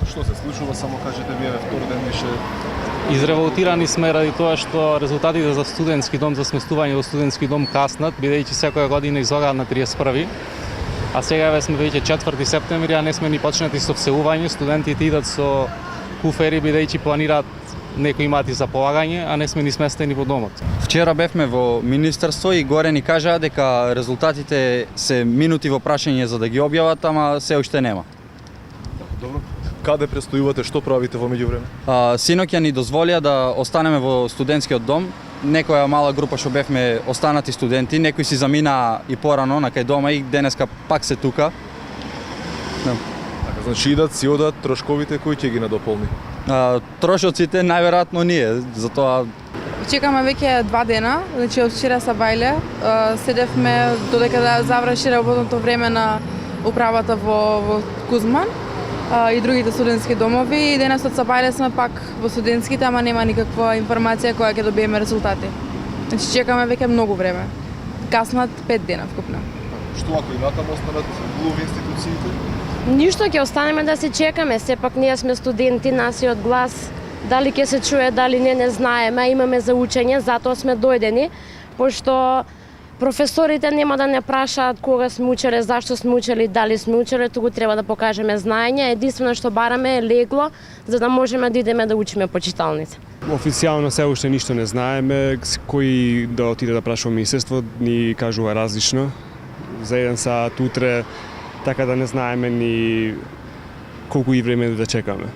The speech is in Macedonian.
Што се случува, само кажете вие втор ден више. Изреволтирани сме ради тоа што резултатите за студентски дом, за сместување во студентски дом каснат, бидејќи секоја година излегаат на 31. А сега сме веќе 4 септември, а не сме ни почнати со вселување. Студентите идат со куфери бидејќи планираат некои мати за полагање, а не сме ни сместени во домот. Вчера бевме во Министерство и горе ни кажаа дека резултатите се минути во прашање за да ги објават, ама се уште нема. Добро. Каде престојувате, што правите во меѓувреме? Синоќа ни дозволија да останеме во студентскиот дом. Некоја мала група што бевме останати студенти, некои си заминаа и порано на кај дома и денеска пак се тука. Така, значи идат, си одат, трошковите кои ќе ги надополни? Трошоците најверојатно ние, затоа Чекаме веќе 2 дена, значи од вчера са бајле. Седевме додека да заврши работното време на управата во Кузман и другите студентски домови. И денес од Сабајле сме пак во студентските, ама нема никаква информација која ќе добиеме резултати. Значи чекаме веќе многу време. Каснат 5 дена вкупно. Што ако и натаму останат во институциите? Ништо, ќе останеме да се чекаме, сепак ние сме студенти, насиот глас, дали ќе се чуе, дали не знаеме, имаме за учење, затоа сме дојдени, пошто професорите нема да не прашаат кога сме учеле, зашто сме учели, дали сме учеле, туку треба да покажеме знаење, единствено што бараме е легло, за да можеме да идеме да учиме по читалница. Официјално се уште ништо не знаеме, кој да отиде да праша во министерство ни кажува различно. За 1 сат утре, така да не знаеме ни колку и време да чекаме.